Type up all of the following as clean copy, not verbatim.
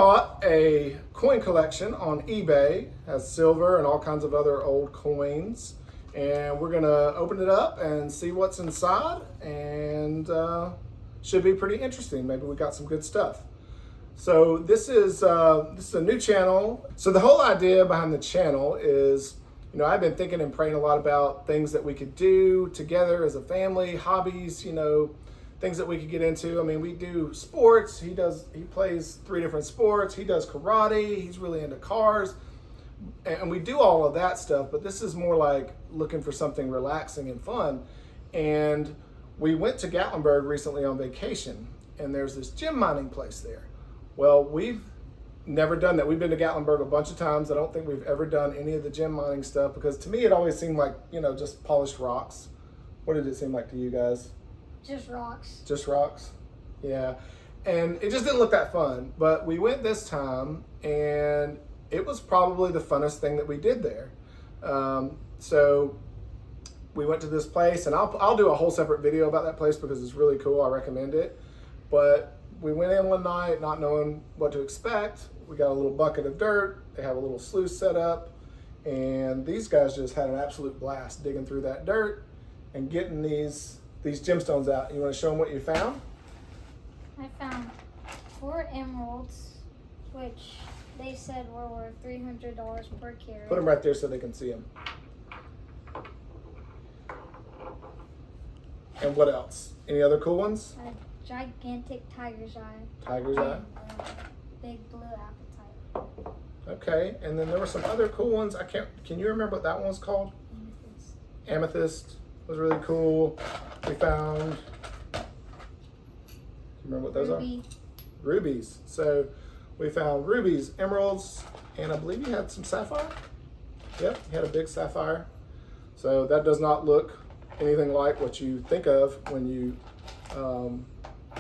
bought a coin collection on eBay, has silver and all kinds of other old coins. And we're gonna open it up and see what's inside, and should be pretty interesting. Maybe we got some good stuff. So this is a new channel. So the whole idea behind the channel is, you know, I've been thinking and praying a lot about things that we could do together as a family, hobbies, you know, things that we could get into. I mean, we do sports. He plays 3 different sports. He does karate. He's really into cars. And we do all of that stuff, but this is more like looking for something relaxing and fun. And we went to Gatlinburg recently on vacation, and there's this gem mining place there. Well, we've never done that. We've been to Gatlinburg a bunch of times. I don't think we've ever done any of the gem mining stuff, because to me it always seemed like, you know, just polished rocks. What did it seem like to you guys? Just rocks. Just rocks? Yeah. And it just didn't look that fun. But we went this time, and it was probably the funnest thing that we did there. So we went to this place, and I'll do a whole separate video about that place because it's really cool. I recommend it. But we went in one night not knowing what to expect. We got a little bucket of dirt. They have a little sluice set up, and these guys just had an absolute blast digging through that dirt and getting these gemstones out. You want to show them what you found? I found 4 emeralds, which they said were worth $300 per carat. Put them right there so they can see them. And what else? Any other cool ones? A gigantic tiger's eye. Tiger's eye? Big blue apatite. Okay, and then there were some other cool ones. Can you remember what that one was called? Amethyst. Amethyst was really cool. We found, do you remember what those Ruby. are? Rubies. So we found rubies, emeralds, and I believe you had some sapphire? Yep, you had a big sapphire. So that does not look anything like what you think of when you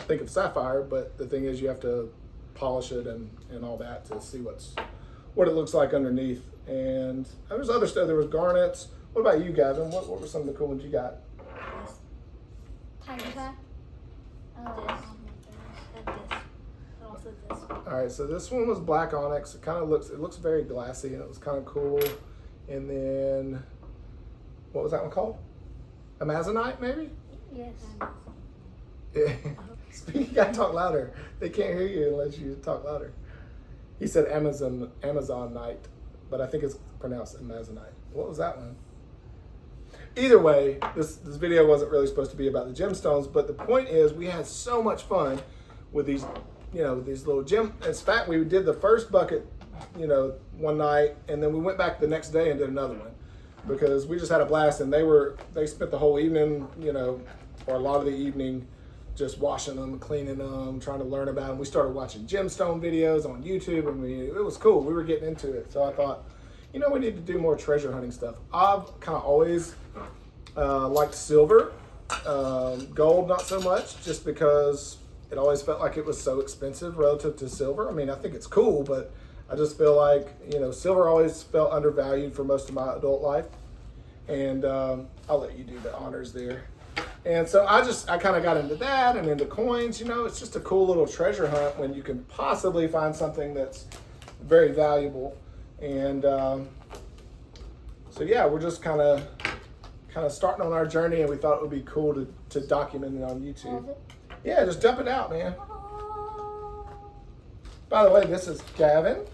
think of sapphire, but the thing is you have to polish it and all that to see what it looks like underneath. And there's other stuff. There was garnets. What about you, Gavin? What were some of the cool ones you got? Tiger's eye. This. All right, so this one was black onyx. It looks very glassy, and it was kind of cool. And then, what was that one called? Amazonite, maybe? Yes. Yeah. Speak, you gotta talk louder. They can't hear you unless you talk louder. He said Amazonite, but I think it's pronounced Amazonite. What was that one? Either way, this video wasn't really supposed to be about the gemstones, but the point is we had so much fun with these, you know, these little gem. In fact, we did the first bucket, you know, one night, and then we went back the next day and did another one because we just had a blast. And they spent the whole evening, you know, or a lot of the evening, just washing them, cleaning them, trying to learn about them. We started watching gemstone videos on YouTube, and it was cool. We were getting into it. So I thought, you know, we need to do more treasure hunting stuff. I've kind of always liked silver, gold not so much, just because it always felt like it was so expensive relative to silver. I mean, I think it's cool, but I just feel like, you know, silver always felt undervalued for most of my adult life. And I'll let you do the honors there. And so I kind of got into that and into coins. You know, it's just a cool little treasure hunt when you can possibly find something that's very valuable. And so yeah, we're just kind of starting on our journey, and we thought it would be cool to document it on YouTube. Yeah, just dump it out, man. By the way, this is Gavin,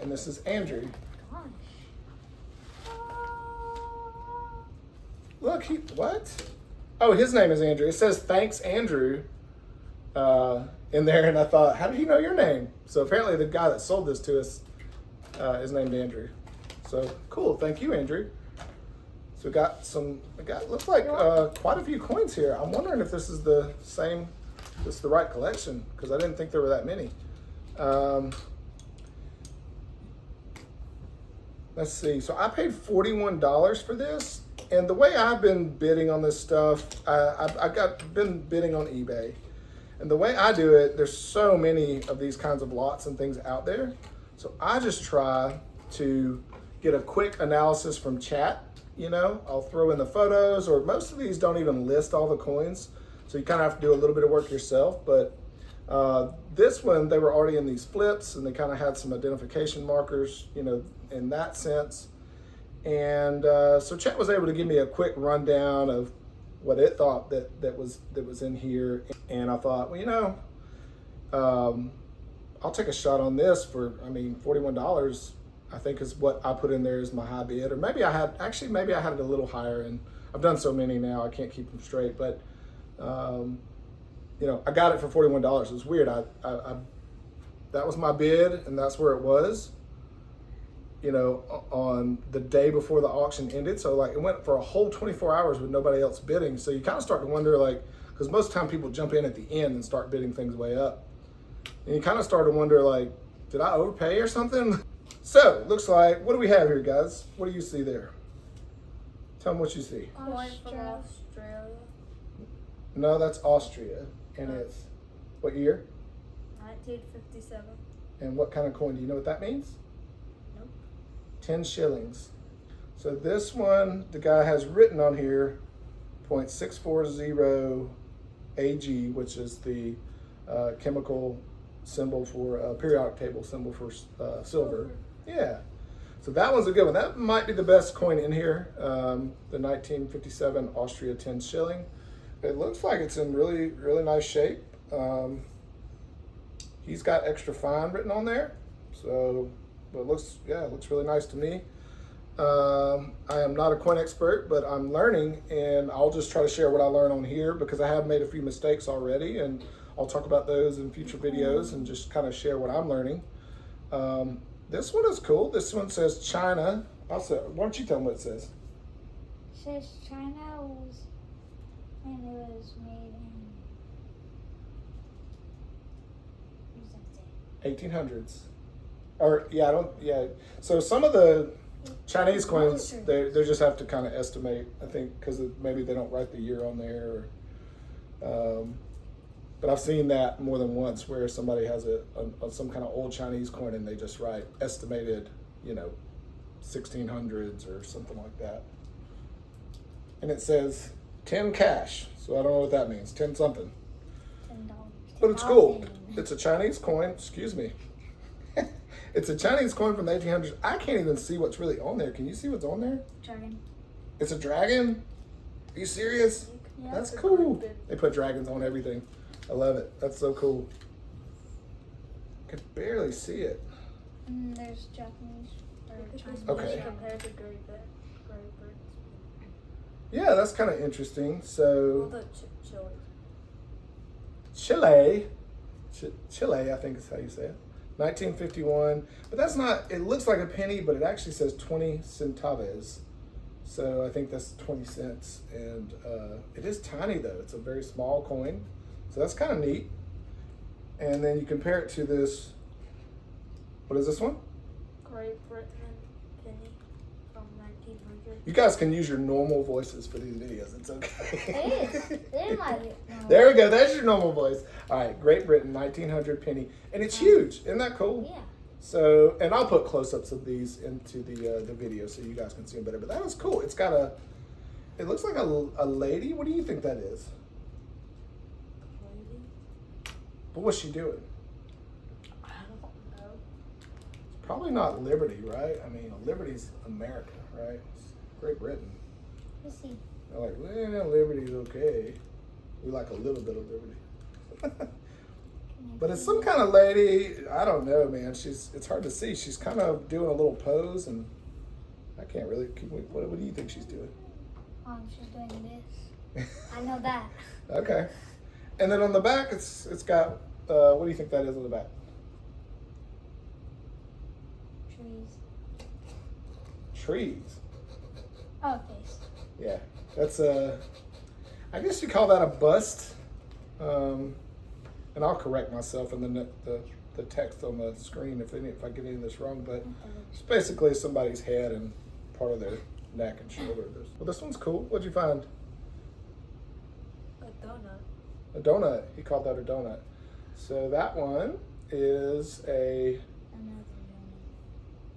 and this is Andrew. Look, what? Oh, his name is Andrew. It says thanks, Andrew, in there, and I thought, how did he know your name? So apparently the guy that sold this to us is named Andrew. So cool, thank you, Andrew. So looks like quite a few coins here. I'm wondering if this is the right collection, because I didn't think there were that many. Let's see, so I paid $41 for this. And the way I've been bidding on this stuff, I've been bidding on eBay. And the way I do it, there's so many of these kinds of lots and things out there. So I just try to get a quick analysis from chat. You know, I'll throw in the photos, or most of these don't even list all the coins. So you kind of have to do a little bit of work yourself. But This one, they were already in these flips, and they kind of had some identification markers, in that sense. And so Chet was able to give me a quick rundown of what it thought that was in here. And I thought, I'll take a shot on this for, $41. I think is what I put in there as my high bid, or maybe I had it a little higher, and I've done so many now I can't keep them straight. But I got it for $41. It was weird. I that was my bid, and that's where it was. On the day before the auction ended, so like it went for a whole 24 hours with nobody else bidding. So you kind of start to wonder, like, because most of the time people jump in at the end and start bidding things way up, and you kind of start to wonder, like, did I overpay or something? So, looks like, what do we have here, guys? What do you see there? Tell them what you see. Coin from Australia. No, that's Austria. And it's, what year? 1957. And what kind of coin? Do you know what that means? Nope. 10 shillings. So this one, the guy has written on here, 0.640 AG, which is the chemical symbol for, periodic table symbol for silver. Yeah. So that one's a good one. That might be the best coin in here. The 1957 Austria 10 shilling. It looks like it's in really, really nice shape. He's got extra fine written on there. So, but it looks really nice to me. I am not a coin expert, but I'm learning, and I'll just try to share what I learn on here because I have made a few mistakes already, and I'll talk about those in future videos and just kind of share what I'm learning. This one is cool. This one says China. Why don't you tell them what it says? It says China was, and it was made in, 1800s. So some of the Chinese coins, they just have to kind of estimate, I think, because maybe they don't write the year on there. But I've seen that more than once where somebody has some kind of old Chinese coin and they just write estimated, 1600s or something like that. And it says 10 cash. So I don't know what that means. 10 something. $10. But it's cool. It's a Chinese coin. Excuse me. It's a Chinese coin from the 1800s. I can't even see what's really on there. Can you see what's on there? Dragon. It's a dragon? Are you serious? Yeah, That's it's a cool. great bid. They put dragons on everything. I love it. That's so cool. I could barely see it. And there's Japanese or Chinese. Okay. Compared to Great Britain. Yeah, that's kind of interesting. Well, So the Chile, I think is how you say it. 1951, but that's not, it looks like a penny, but it actually says 20 centavos. So I think that's 20 cents. And it is tiny though. It's a very small coin. So that's kind of neat. And then you compare it to this, what is this one? Great Britain penny from 1900. You guys can use your normal voices for these videos. It's okay. It is. It might. There we go. That's your normal voice. All right. Great Britain, 1900 penny. And it's huge. Isn't that cool? Yeah. So, and I'll put close-ups of these into the video so you guys can see them better. But that was cool. It's got it looks like a lady. What do you think that is? Lady? But what's she doing? I don't know. It's probably not Liberty, right? I mean, Liberty's America, right? It's Great Britain. Let's see. They're like, well, Liberty's okay. We like a little bit of Liberty. But it's some kind of lady, I don't know, man. It's hard to see. She's kind of doing a little pose, and I can't really what do you think she's doing? She's doing this. I know that. Okay. And then on the back, it's got, what do you think that is on the back? Trees. Trees. Oh, face. Yeah. That's I guess you call that a bust. And I'll correct myself in the text on the screen if I get any of this wrong, but it's basically somebody's head and part of their neck and shoulder. Well, this one's cool. What'd you find? A donut. A donut. He called that a donut. So that one is Another donut.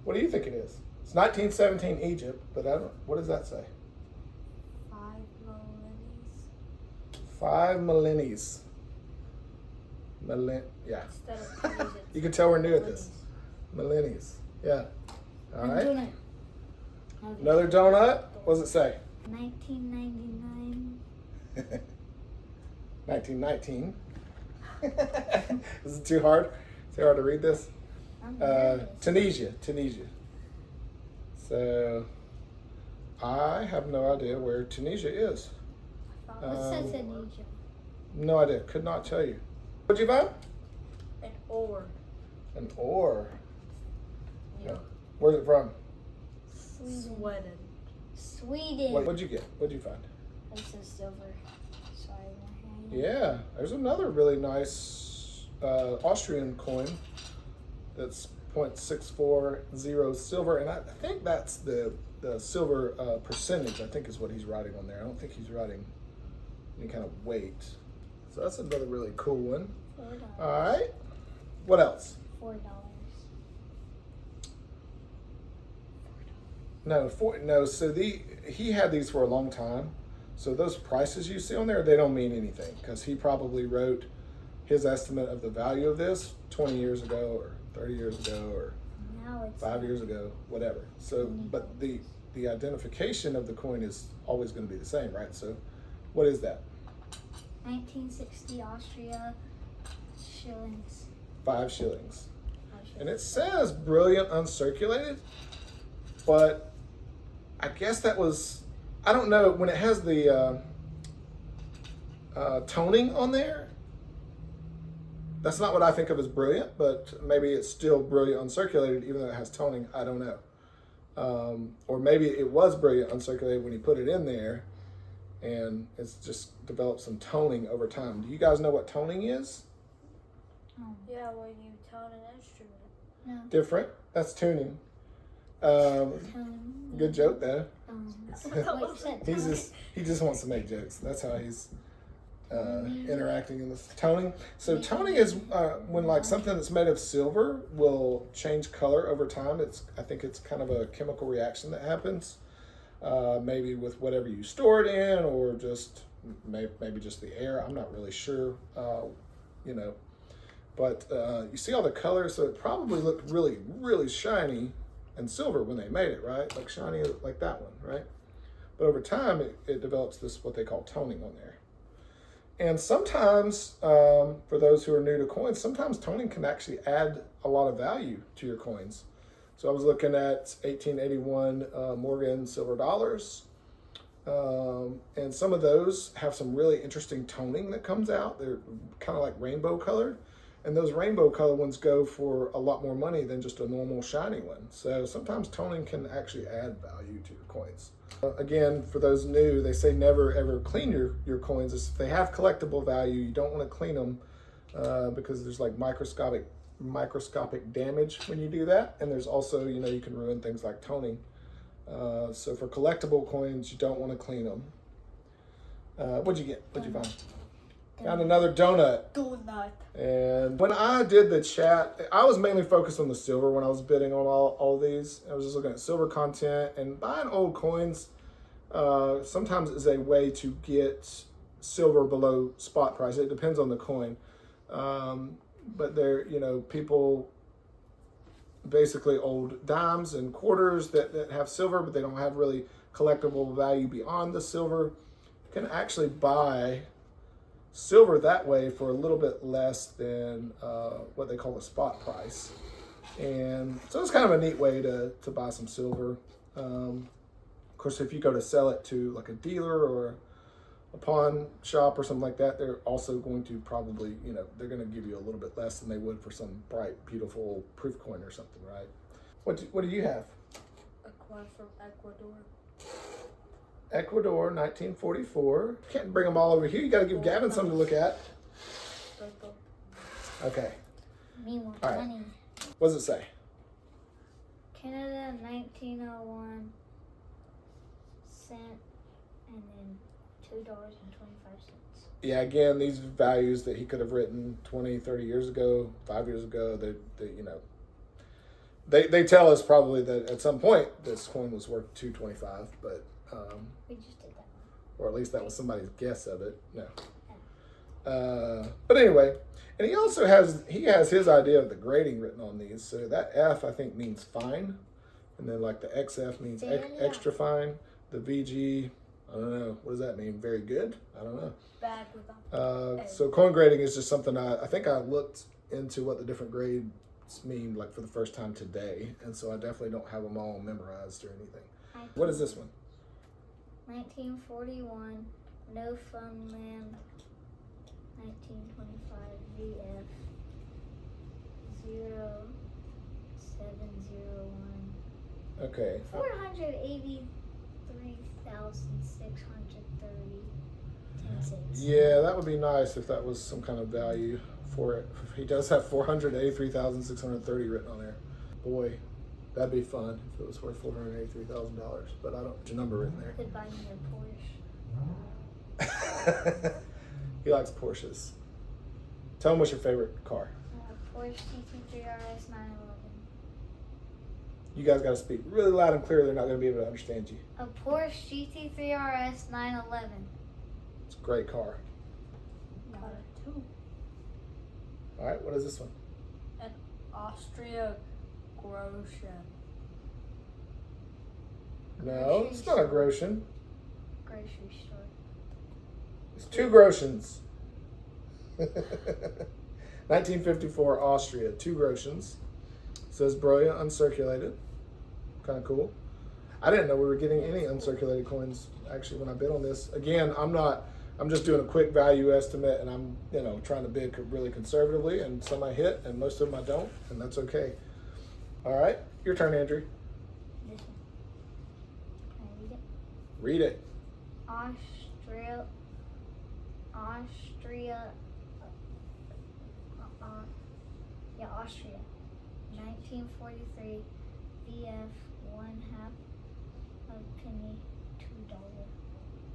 what do you think it is? It's 1917 Egypt, but what does that say? 5 millennies. 5 millennies. Yeah. Instead of pennies, You can tell we're new at this. Millennials. Yeah. All right. Donut. Another donut. What does it say? 1999. 1919. Is it too hard? Too hard to read this? I'm nervous. Tunisia. So, I have no idea where Tunisia is. What says Tunisia? No idea. Could not tell you. What'd you find? an ore. An ore. Yeah. Where's it from? Sweden. Sweden. What'd you get? What'd you find? It says silver. Sorry, my hand. Yeah, there's another really nice Austrian coin that's 0.640 silver, and I think that's the silver percentage, I think is what he's writing on there. I don't think he's writing any kind of weight. So that's another really cool one. $4. All right. What else? $4. No. So he had these for a long time. So those prices you see on there, they don't mean anything because he probably wrote his estimate of the value of this 20 years ago or 30 years ago or Now it's 5 years ago, whatever. So, but the identification of the coin is always going to be the same, right? So, what is that? 1960 Austria shillings. 5 shillings. And it says brilliant uncirculated, but I guess that was, I don't know, when it has the toning on there, that's not what I think of as brilliant, but maybe it's still brilliant uncirculated even though it has toning. I don't know. Or maybe it was brilliant uncirculated when he put it in there and it's just developed some toning over time. Do you guys know what toning is? Yeah, when you tone an instrument. No. Different. That's tuning. Good joke though. He just wants to make jokes. That's how he's interacting in this toning. So toning is when like something that's made of silver will change color over time. I think it's kind of a chemical reaction that happens, maybe with whatever you store it in, or just maybe just the air. I'm not really sure, But you see all the colors, so it probably looked really, really shiny and silver when they made it, right? Like shiny like that one, right? But over time, it develops this, what they call toning on there. And sometimes, for those who are new to coins, sometimes toning can actually add a lot of value to your coins. So I was looking at 1881 Morgan silver dollars. And some of those have some really interesting toning that comes out. They're kind of like rainbow colored. And those rainbow color ones go for a lot more money than just a normal shiny one. So sometimes toning can actually add value to your coins. Again, for those new, they say never ever clean your coins. If they have collectible value, you don't want to clean them because there's like microscopic damage when you do that. And there's also, you can ruin things like toning. So for collectible coins, you don't want to clean them. What'd you get? What'd you find? Found another donut. Donut. And when I did the chat, I was mainly focused on the silver when I was bidding on all these. I was just looking at silver content, and buying old coins sometimes is a way to get silver below spot price. It depends on the coin. But there, people basically old dimes and quarters that have silver, but they don't have really collectible value beyond the silver, can actually buy silver that way for a little bit less than what they call the spot price. And so it's kind of a neat way to buy some silver. Of course, if you go to sell it to like a dealer or a pawn shop or something like that, they're also going to probably, they're going to give you a little bit less than they would for some bright, beautiful proof coin or something, right? What do you have? A coin from Ecuador. Ecuador, 1944. Can't bring them all over here. You got to give Gavin something to look at. Okay. Me want All right. money. What does it say? Canada, 1901 cent, and then $2.25. Yeah, again, these values that he could have written 20, 30 years ago, 5 years ago, they tell us probably that at some point this coin was worth $2.25, but We just did that one. or at least that was somebody's guess of it. No. But anyway, and he also has his idea of the grading written on these. So that F I think means fine, and then like the XF means extra fine. The VG, I don't know, what does that mean? Very good? I don't know. Bad without. So coin grading is just something I think I looked into what the different grades mean like for the first time today, and so I definitely don't have them all memorized or anything. What is this one? 1941 Newfoundland 1925 VF 0701. Okay. 483,630. 10 cents. Yeah, that would be nice if that was some kind of value for it. He does have 483,630 written on there. Boy, that'd be fun if it was worth $483,000. But I don't have a number written there. Could buy me a Porsche. He likes Porsches. Tell him what's your favorite car. Porsche GT3 RS 911. You guys got to speak really loud and clear. They're not going to be able to understand you. A Porsche GT3 RS 911. It's a great car. Got it too. All right, what is this one? An Austria Groschen. No, it's not a Groschen. Grocery store. It's two Groschens. 1954 Austria, two Groschens. Says Broya uncirculated. Kind of cool. I didn't know we were getting any uncirculated coins actually when I bid on this. Again, I'm just doing a quick value estimate, and I'm trying to bid really conservatively, and some I hit and most of them I don't, and that's okay. All right, your turn, Andrew. This one. Can I read it? Read it. Austria. Austria. 1943 VF 1/2 of penny $2.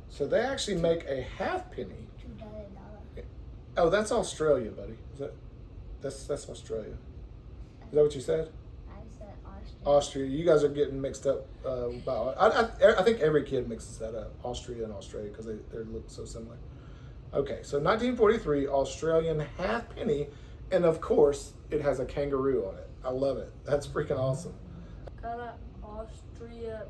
So they actually make a half penny. $2. Oh, that's Australia, buddy. That's Australia? Is that what you said? I said Austria. Austria. You guys are getting mixed up. I think every kid mixes that up, Austria and Australia, because they look so similar. Okay, so 1943 Australian half penny, and of course it has a kangaroo on it. I love it. That's freaking awesome. Got an Austria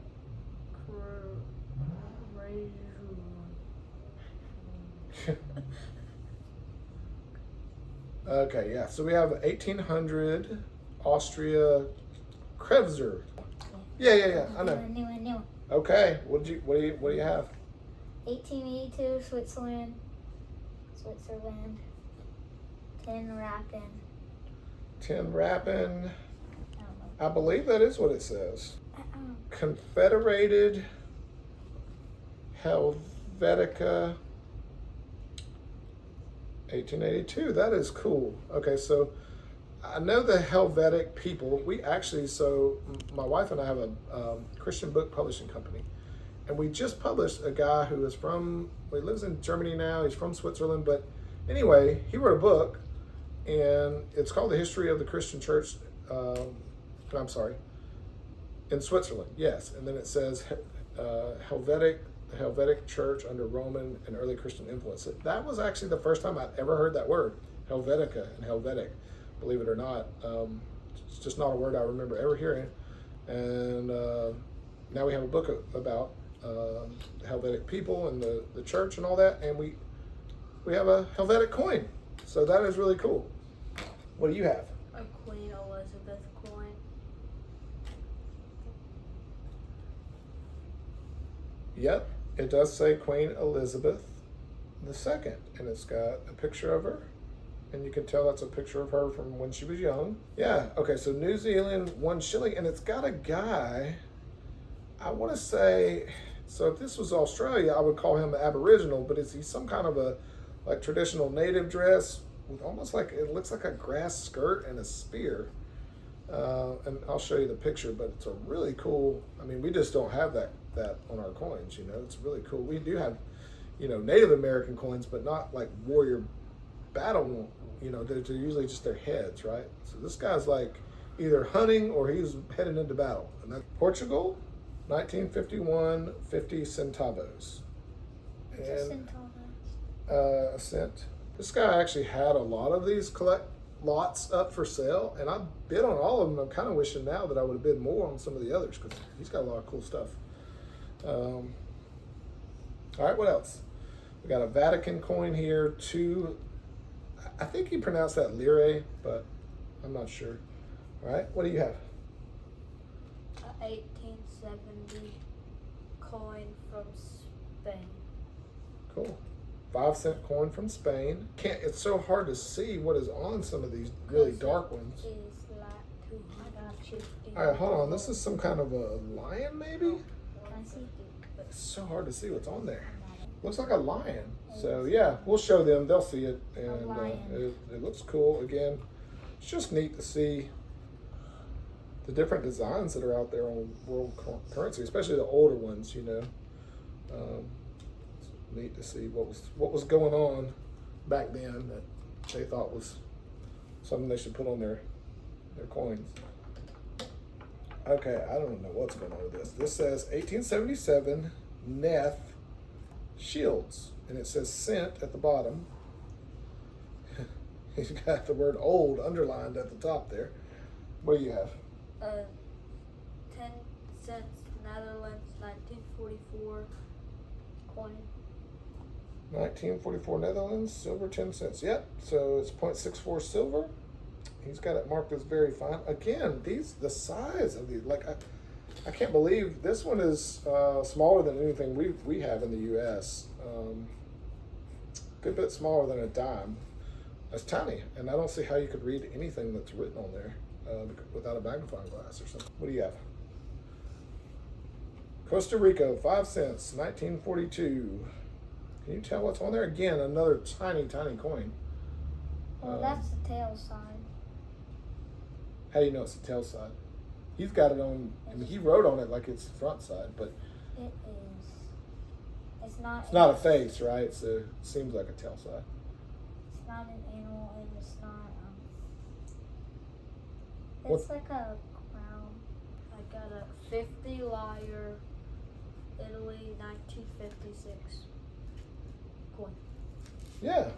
Okay, yeah. So we have 1800 Austria Kreuzer. Yeah. I know. New one. Okay, what do you have? 1882 Switzerland. 10 wrapping. 10 wrapping. I don't know. I believe that is what it says. Confederated Helvetica 1882. That is cool. Okay, so I know the Helvetic people. My wife and I have a Christian book publishing company, and we just published a guy who is he lives in Germany now. He's from Switzerland, but anyway, he wrote a book, and it's called The History of the Christian Church. In Switzerland, yes. And then it says the Helvetic Church under Roman and early Christian influence. That was actually the first time I'd ever heard that word, Helvetica and Helvetic, believe it or not. It's just not a word I remember ever hearing. And now we have a book about the Helvetic people and the church and all that, and we have a Helvetic coin. So that is really cool. What do you have? A Queen Elizabeth coin. Yep, it does say Queen Elizabeth II, and it's got a picture of her, and you can tell that's a picture of her from when she was young. Yeah, okay, so New Zealand 1 shilling, and it's got a guy, I want to say, so if this was Australia, I would call him an Aboriginal, but is he some kind of a traditional native dress with almost like, it looks like a grass skirt and a spear. And I'll show you the picture, but it's a really cool, we just don't have that on our coins, it's really cool. We do have, Native American coins, but not like warrior battle, they're usually just their heads, right? So this guy's like either hunting or he's heading into battle. And that's Portugal, 1951, 50 centavos. What's a centavo? A cent. This guy actually had a lot of these lots up for sale, and I bid on all of them. I'm kind of wishing now that I would have bid more on some of the others because he's got a lot of cool stuff. All right, what else? We got a Vatican coin here, I think he pronounced that lire, but I'm not sure. All right, what do you have? A 1870 coin from Spain. Cool. 5-cent coin from Spain. It's so hard to see what is on some of these really dark ones. It's like 250. All right, hold on. This is some kind of a lion, maybe? I see. It's so hard to see what's on there. Looks like a lion. So yeah, we'll show them. They'll see it, and it looks cool. Again, it's just neat to see the different designs that are out there on world currency, especially the older ones. You know, it's neat to see what was going on back then that they thought was something they should put on their coins. Okay, I don't know what's going on with this. This says 1877 Neth Shields, and it says cent at the bottom. He's got the word old underlined at the top there. What do you have? 10 cents Netherlands 1944 coin. 1944 Netherlands, silver 10 cents. Yep, so it's 0.64 silver. He's got it marked as very fine. Again, the size of these, like I can't believe this one is smaller than anything we have in the U.S. Good bit smaller than a dime. It's tiny, and I don't see how you could read anything that's written on there without a magnifying glass or something. What do you have? Costa Rica, 5 cents, 1942. Can you tell what's on there? Again, another tiny, tiny coin. Well, that's the tail side. How do you know it's the tail side? He's got it on, I mean, he wrote on it like it's the front side, but It is. It's not. it's not a face, right? So it seems like a tail side. It's not an animal, and it's not. What- It's like a crown. I got a 50 lyre, Italy 1956 coin. Yeah.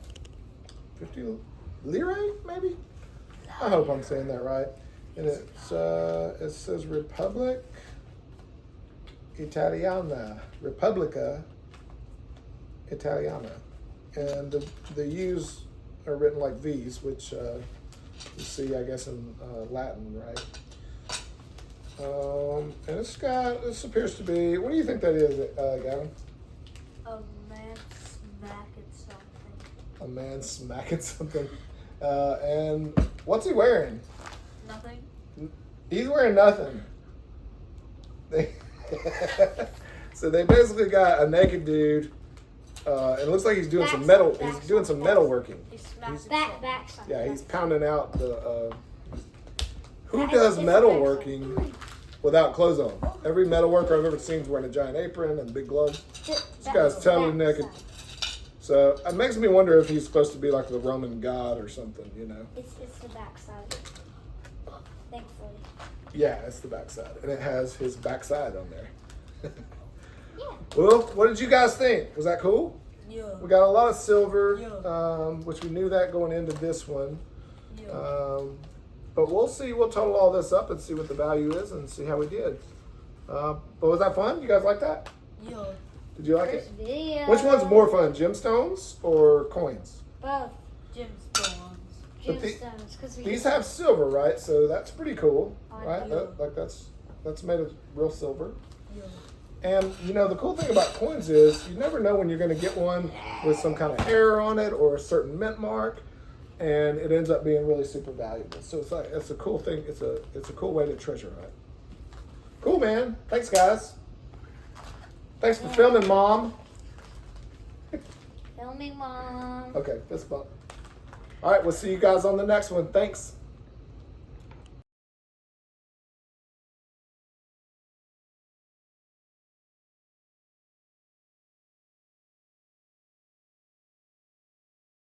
50 lire, maybe? I hope I'm saying that right. And it says Republic Italiana. Repubblica Italiana. And the U's are written like V's, which you see, I guess, in Latin, right? And this appears to be, what do you think that is, Gavin? A man smacking something. A man smacking something. And what's he wearing? Nothing. He's wearing nothing. So they basically got a naked dude. It looks like he's doing some metal. He's doing some metalworking. He's smacking Back side. Yeah, he's pounding out the. Who That does is metalworking without clothes on? Every metalworker I've ever seen is wearing a giant apron and big gloves. This guy's totally naked. So it makes me wonder if he's supposed to be like the Roman god or something, you know? It's the back side. Thankfully. Yeah, it's the backside, and it has his backside on there. Yeah. Well, what did you guys think? Was that cool? Yeah. We got a lot of silver, Yeah. which we knew that going into this one. Yeah. But we'll see. We'll total all this up and see what the value is and see how we did. But was that fun? You guys like that? Yeah. Did you like it? First video. Which one's more fun, gemstones or coins? Both. Gemstones. But Gemstones. Because These have silver, right? So that's pretty cool, right? Yeah. That's made of real silver. Yeah. And you know, the cool thing about coins is you never know when you're going to get one with some kind of error on it or a certain mint mark, and it ends up being really super valuable. So it's a cool thing. It's a cool way to treasure it. Cool, man. Thanks, guys. Thanks for filming, Mom. Filming, Mom. Okay, fist bump. All right, we'll see you guys on the next one. Thanks.